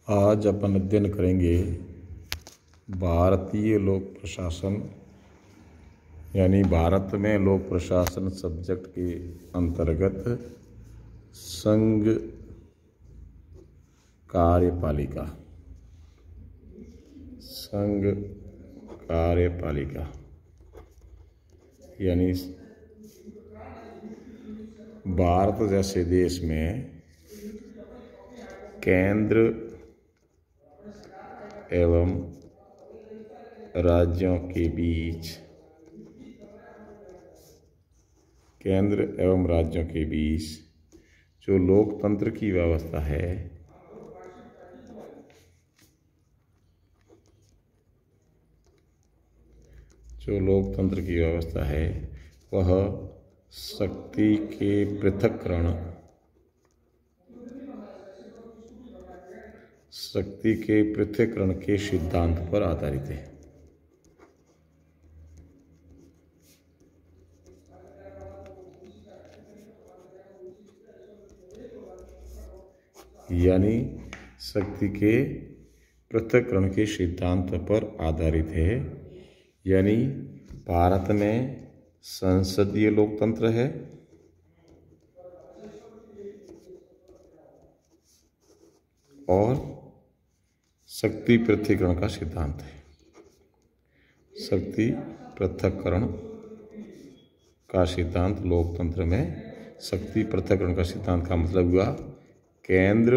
आज अपन अध्ययन करेंगे भारतीय लोक प्रशासन यानी भारत में लोक प्रशासन सब्जेक्ट के अंतर्गत संघ कार्यपालिका यानी भारत जैसे देश में केंद्र एवं राज्यों के बीच जो लोकतंत्र की व्यवस्था है वह शक्ति के पृथक्करण के सिद्धांत पर आधारित है। यानी शक्ति के पृथक्करण के सिद्धांत पर आधारित है। यानी भारत में संसदीय लोकतंत्र है और शक्ति पृथक्करण का सिद्धांत है। शक्ति पृथक्करण का सिद्धांत लोकतंत्र में शक्ति पृथक्करण का सिद्धांत का मतलब हुआ केंद्र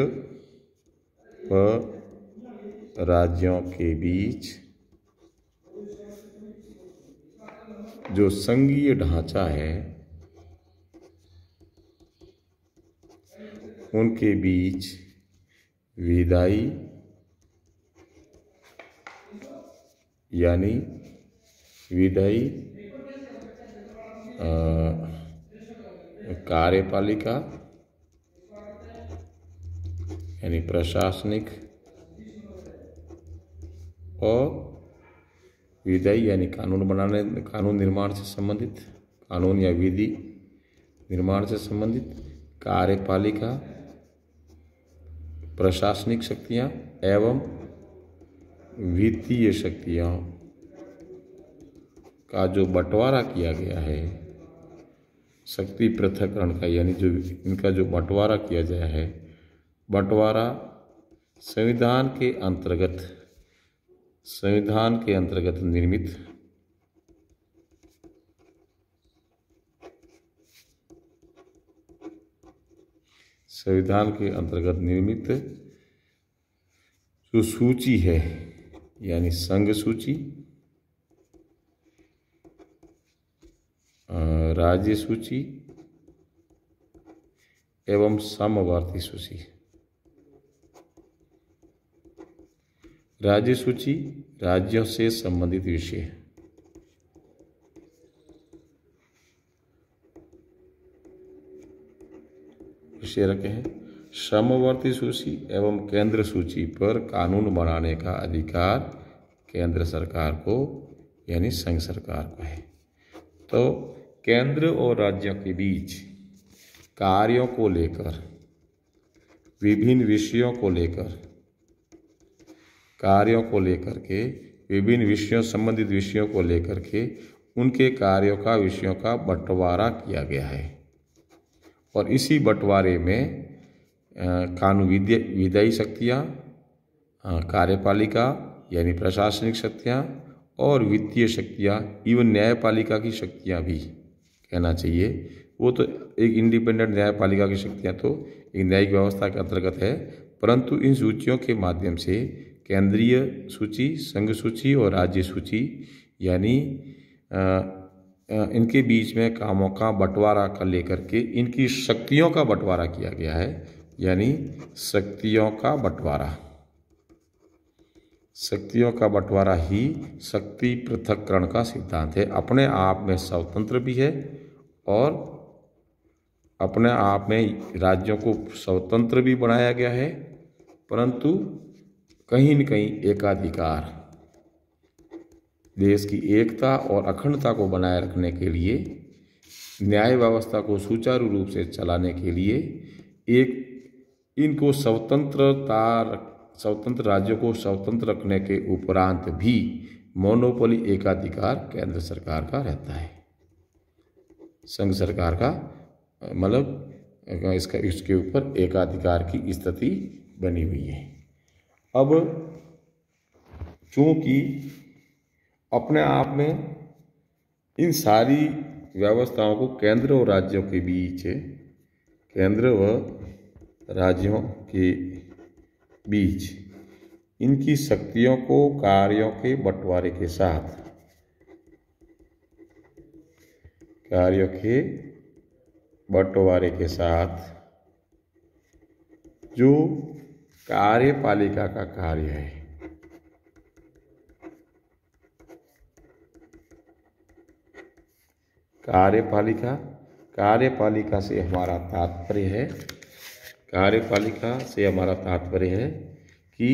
व राज्यों के बीच जो संघीय ढांचा है उनके बीच विधायी कार्यपालिका यानी प्रशासनिक और विधायी यानी कानून निर्माण से संबंधित कानून या विधि निर्माण से संबंधित कार्यपालिका प्रशासनिक शक्तियाँ एवं वित्तीय शक्तियों का जो बंटवारा किया गया है शक्ति पृथक्करण का यानी जो इनका जो बंटवारा किया गया है बंटवारा संविधान के अंतर्गत निर्मित जो सूची है यानी संघ सूची राज्य सूची एवं समवर्ती सूची। राज्य सूची राज्यों से संबंधित विषय रखे हैं। समवर्ती सूची एवं केंद्र सूची पर कानून बनाने का अधिकार केंद्र सरकार को यानी संघ सरकार को है। तो केंद्र और राज्यों के बीच कार्यों को लेकर विभिन्न विषयों संबंधित विषयों को लेकर के उनके कार्यों का विषयों का बंटवारा किया गया है और इसी बंटवारे में कानून विधायी शक्तियाँ कार्यपालिका यानी प्रशासनिक शक्तियाँ और वित्तीय शक्तियाँ इवन न्यायपालिका की शक्तियाँ भी कहना चाहिए। वो तो एक इंडिपेंडेंट न्यायपालिका की शक्तियाँ तो एक न्यायिक व्यवस्था के अंतर्गत है, परंतु इन सूचियों के माध्यम से केंद्रीय सूची संघ सूची और राज्य सूची यानी इनके बीच में कामों का बंटवारा कर लेकर के इनकी शक्तियों का बंटवारा किया गया है। यानी शक्तियों का बंटवारा ही शक्ति पृथक्करण का सिद्धांत है। अपने आप में स्वतंत्र भी है और अपने आप में राज्यों को स्वतंत्र भी बनाया गया है, परंतु कहीं न कहीं एकाधिकार देश की एकता और अखंडता को बनाए रखने के लिए न्याय व्यवस्था को सुचारू रूप से चलाने के लिए एक इनको स्वतंत्र राज्यों को स्वतंत्र रखने के उपरांत भी मोनोपोली एकाधिकार केंद्र सरकार का रहता है। संघ सरकार का मतलब इसके ऊपर एकाधिकार की स्थिति बनी हुई है। अब चूंकि अपने आप में इन सारी व्यवस्थाओं को केंद्र और राज्यों के बीच, केंद्र व राज्यों के बीच इनकी शक्तियों को कार्यों के बंटवारे के साथ, कार्यों के बंटवारे के साथ जो कार्यपालिका का कार्य है, कार्यपालिका से हमारा तात्पर्य है कि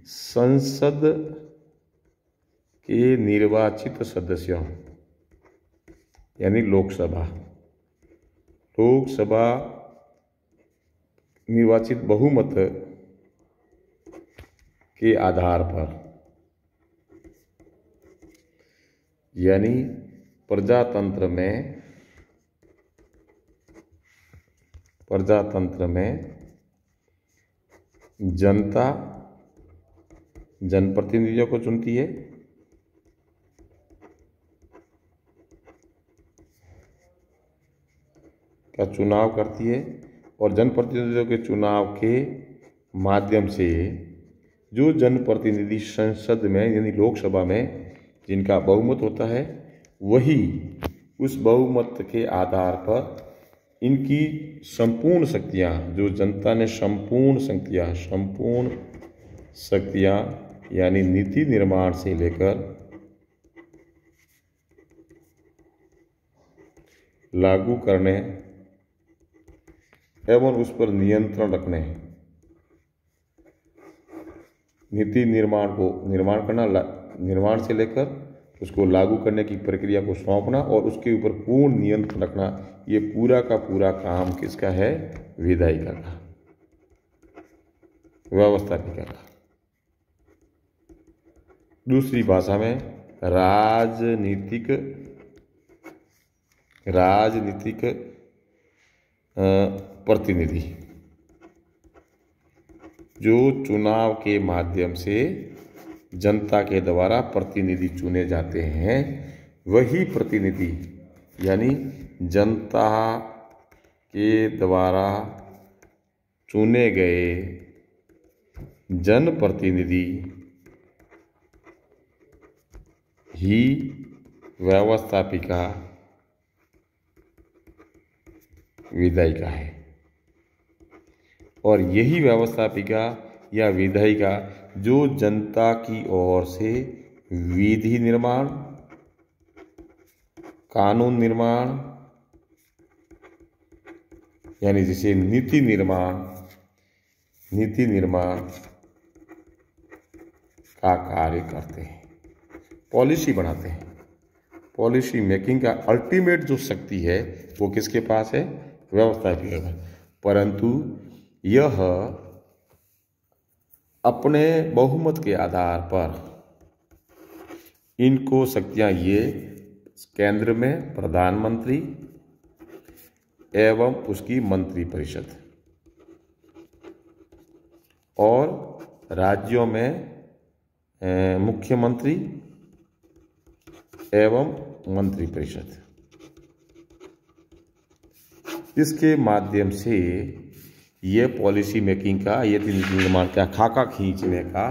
संसद के निर्वाचित सदस्यों यानी लोकसभा निर्वाचित बहुमत के आधार पर, यानी प्रजातंत्र में जनता जनप्रतिनिधियों को चुनती है का चुनाव करती है और जनप्रतिनिधियों के चुनाव के माध्यम से जो जनप्रतिनिधि संसद में यानी लोकसभा में जिनका बहुमत होता है, वही उस बहुमत के आधार पर इनकी संपूर्ण शक्तियां, जो जनता ने संपूर्ण शक्तियां यानी नीति निर्माण से लेकर लागू करने एवं उस पर नियंत्रण रखने, नीति निर्माण से लेकर उसको लागू करने की प्रक्रिया को सौंपना और उसके ऊपर पूर्ण नियंत्रण रखना, ये पूरा का पूरा काम किसका है? विधायिका का, व्यवस्थापिका का। दूसरी भाषा में राजनीतिक प्रतिनिधि, जो चुनाव के माध्यम से जनता के द्वारा प्रतिनिधि चुने जाते हैं, वही प्रतिनिधि यानी जनता के द्वारा चुने गए जनप्रतिनिधि ही व्यवस्थापिका विधायिका है। और यही व्यवस्थापिका या विधायिका जो जनता की ओर से विधि निर्माण, कानून निर्माण यानी जैसे नीति निर्माण का कार्य करते हैं, पॉलिसी बनाते हैं। पॉलिसी मेकिंग का अल्टीमेट जो शक्ति है वो किसके पास है? व्यवस्थापिका का। परंतु यह अपने बहुमत के आधार पर इनको शक्तियां ये केंद्र में प्रधानमंत्री एवं उसकी मंत्रिपरिषद और राज्यों में मुख्यमंत्री एवं मंत्रिपरिषद, इसके माध्यम से ये पॉलिसी मेकिंग का, ये नीति निर्माण का खाका खींचने का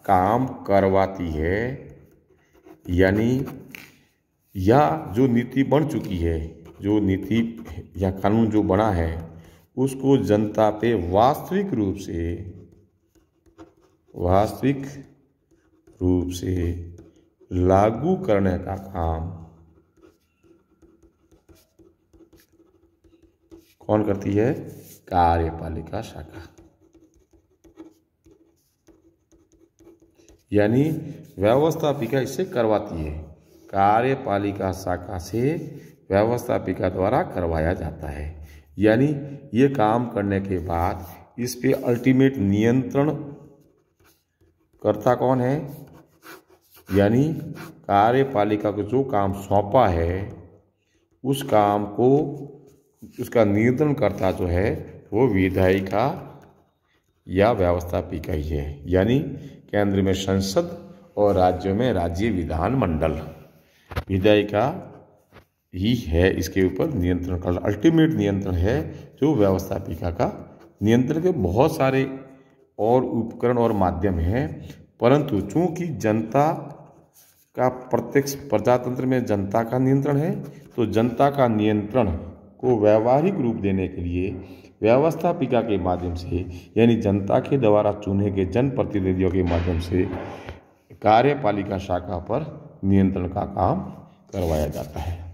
काम करवाती है। यानी या जो नीति बन चुकी है, जो नीति या कानून जो बना है, उसको जनता पे वास्तविक रूप से लागू करने का काम कौन करती है? कार्यपालिका शाखा। यानी व्यवस्थापिका इससे करवाती है, कार्यपालिका शाखा से व्यवस्थापिका द्वारा करवाया जाता है। यानी ये काम करने के बाद इस पे अल्टीमेट नियंत्रण कर्ता कौन है, यानी कार्यपालिका को जो काम सौंपा है उस काम को, उसका नियंत्रण करता जो है वो विधायिका या व्यवस्थापिका ही है, यानी केंद्र में संसद और राज्यों में राज्य विधानमंडल। विधायिका ही है इसके ऊपर नियंत्रण का, अल्टीमेट नियंत्रण है जो व्यवस्थापिका का। नियंत्रण के बहुत सारे और उपकरण और माध्यम हैं, परंतु चूंकि जनता का प्रत्यक्ष प्रजातंत्र में जनता का नियंत्रण है, तो जनता का नियंत्रण को व्यावहारिक रूप देने के लिए व्यवस्थापिका के माध्यम से, यानी जनता के द्वारा चुने गए जनप्रतिनिधियों के माध्यम से कार्यपालिका शाखा पर नियंत्रण का काम करवाया जाता है।